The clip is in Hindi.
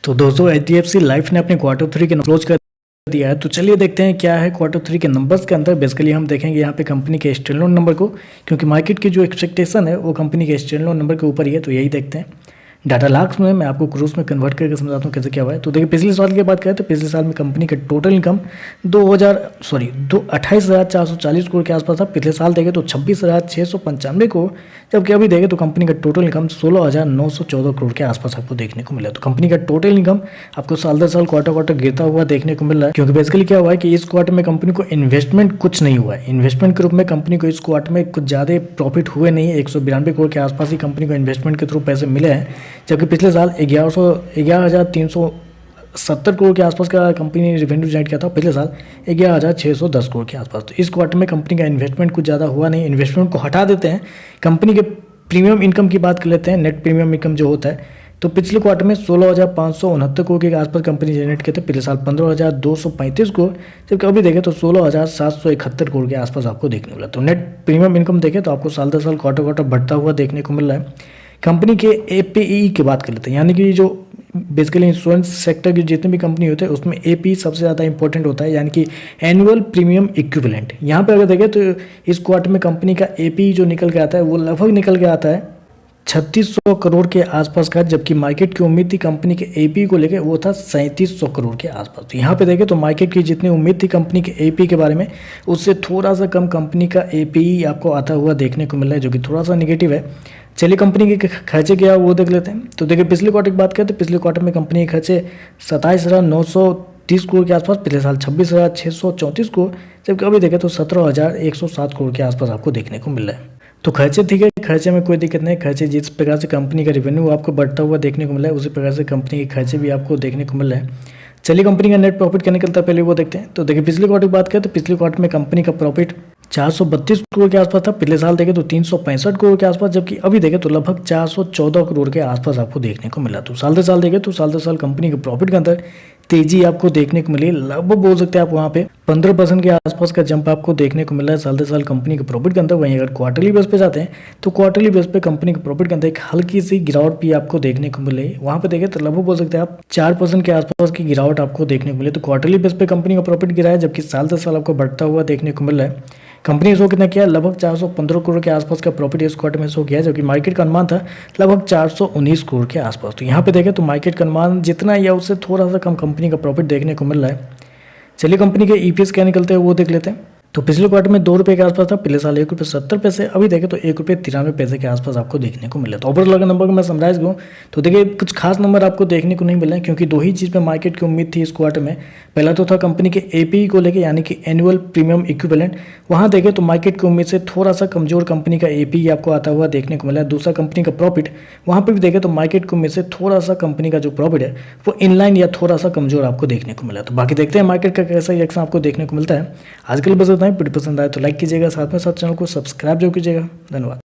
तो दोस्तों HDFC लाइफ ने अपने Q3 के क्लोज कर दिया है। तो चलिए देखते हैं क्या है Q3 के नंबर्स के अंदर। बेसिकली हम देखेंगे यहाँ पे कंपनी के स्टैंडअलोन नंबर को, क्योंकि मार्केट की जो एक्सपेक्टेशन है वो कंपनी के स्टैंडअलोन नंबर के ऊपर ही है। तो यही देखते हैं। डाटा लाख्स में मैं आपको क्रोर्स में कन्वर्ट करके समझाता हूँ कैसे क्या हुआ है। तो देखिए पिछले साल की बात करें तो पिछले साल में कंपनी का टोटल इनकम 28,440 करोड़ के आसपास था। पिछले साल देखें तो 26,695 करोड़, जबकि अभी देखें तो कंपनी का टोटल इनकम 16,914 करोड़ के आसपास आपको देखने को मिला। तो कंपनी का टोटल इनकम आपको साल दर साल क्वार्टर गिरता हुआ देखने को मिल रहा है, क्योंकि बेसिकली क्या हुआ है कि इस क्वार्टर में कंपनी को इन्वेस्टमेंट कुछ नहीं हुआ है। इन्वेस्टमेंट के रूप में कंपनी को इस क्वार्टर में कुछ ज़्यादा प्रॉफिट हुए नहीं है। 192 करोड़ के आसपास ही कंपनी को इन्वेस्टमेंट के थ्रू पैसे मिले हैं, जबकि पिछले साल 11,370 करोड़ के आसपास का कंपनी ने रेवेन्यू जनरेट किया था। पिछले साल 11,610 करोड़ के आसपास। तो इस क्वार्टर में कंपनी का इन्वेस्टमेंट कुछ ज़्यादा हुआ नहीं। इन्वेस्टमेंट को हटा देते हैं, कंपनी के प्रीमियम इनकम की बात कर लेते हैं। नेट प्रीमियम इनकम जो होता है, तो पिछले क्वार्टर में 16,569 करोड़ के आसपास कंपनी जनरेट किए थे। पिछले साल 15,235 करोड़, जबकि अभी देखें तो 16,771 करोड़ के आसपास आपको देखने मिला। तो नेट प्रीमियम इनकम देखें तो आपको साल दर साल क्वार्टर बढ़ता हुआ देखने को मिल रहा है। कंपनी के APE की बात कर लेते हैं, यानी कि जो बेसिकली इंश्योरेंस सेक्टर की जितनी भी कंपनी होते हैं उसमें APE सबसे ज़्यादा इंपॉर्टेंट होता है, यानी कि एनुअल प्रीमियम इक्विवेलेंट। यहाँ पे अगर देखें तो इस क्वार्टर में कंपनी का APE जो निकल के आता है वो लगभग निकल के आता है 3600 करोड़ के आसपास का, जबकि मार्केट की उम्मीद थी कंपनी के APE को लेकर वो था 3700 करोड़ के आसपास। तो यहाँ पे देखें तो मार्केट की जितनी उम्मीद थी कंपनी के APE के बारे में, उससे थोड़ा सा कम कंपनी का APE आपको आता हुआ देखने को मिल रहा है, जो कि थोड़ा सा निगेटिव है। चलिए कंपनी के खर्चे क्या वो देख लेते हैं। तो देखिए पिछले क्वार्टर की बात करें तो पिछले क्वार्टर में कंपनी के खर्चे 27,930 करोड़ के आसपास, पिछले साल 26,634 करोड़, जबकि अभी देखें तो 17,107 करोड़ के आसपास आपको देखने को मिल रहा है। तो खर्चे ठीक है, खर्चे में कोई दिक्कत नहीं। खर्चे जिस प्रकार से कंपनी का रेवेन्यू आपको बढ़ता हुआ देखने को मिला है, उसी प्रकार से कंपनी के खर्चे भी आपको देखने को मिल रहा है। चलिए कंपनी का नेट प्रॉफिट क्या निकलता है पहले वो देखते हैं। तो देखिए पिछले क्वार्टर की बात करें तो पिछले क्वार्टर में कंपनी का प्रॉफिट 432 करोड़ के आसपास था। पिछले साल देखें तो 365 करोड़ के आसपास, जबकि अभी देखें तो लगभग 414 करोड़ के आसपास आपको देखने को मिला। तो साल दर साल देखें तो साल दर साल कंपनी के प्रॉफिट के अंदर तेजी आपको देखने को मिली। लगभग बोल सकते हैं आप वहाँ पे 15% के आसपास का जंप आपको देखने को मिला है साल दर साल कंपनी के प्रॉफिट के अंदर। वहीं अगर क्वार्टरली बेस पे जाते हैं तो क्वार्टरली बेस पे कंपनी के प्रॉफिट के अंदर एक हल्की सी गिरावट भी आपको देखने को मिली। वहाँ पे देखें तो लगभग बोल सकते हैं आप 4% के आसपास की गिरावट आपको देखने को मिली। तो क्वार्टरली बेस पे कंपनी का प्रॉफिट गिरा है, जबकि साल दर साल आपको बढ़ता हुआ देखने को मिल रहा है। कंपनी ने शो कितना किया, लगभग 415 करोड़ के आसपास का प्रॉफिट इस क्वार्टर में शो किया, जबकि मार्केट का अनुमान था लगभग 419 करोड़ के आसपास। तो यहाँ पे देखें तो मार्केट का अनुमान जितना या उससे थोड़ा सा कम कंपनी का प्रॉफिट देखने को मिल रहा है। चलिए कंपनी के EPS क्या निकलते हैं वो देख लेते हैं। तो पिछले क्वार्टर में 2 रुपये के आसपास था, पिछले साल 1 रुपये 70 पैसे, अभी देखें तो 1 रुपये 93 पैसे के आसपास आपको देखने को मिला। तो ओवरऑल अगर नंबर को मैं समराइज करूँ तो देखिए कुछ खास नंबर आपको देखने को नहीं मिले, क्योंकि दो ही चीज़ पे मार्केट की उम्मीद थी इस क्वार्टर में। पहला तो था कंपनी के APE को लेकर, यानी कि एनुअल प्रीमियम इक्विवेलेंट। वहाँ देखें तो मार्केट की उम्मीद से थोड़ा सा कमजोर कंपनी का APE आपको आता हुआ देखने को मिला। दूसरा कंपनी का प्रॉफिट, वहाँ पर भी देखें तो मार्केट की उम्मीद से थोड़ा सा कंपनी का जो प्रॉफिट है वो इनलाइन या थोड़ा सा कमजोर आपको देखने को मिला। तो बाकी देखते हैं मार्केट का कैसा रिएक्शन आपको देखने को मिलता है। आजकल बस इतना ही। वीडियो पसंद आए तो लाइक कीजिएगा, साथ में साथ चैनल को सब्सक्राइब जरूर कीजिएगा। धन्यवाद।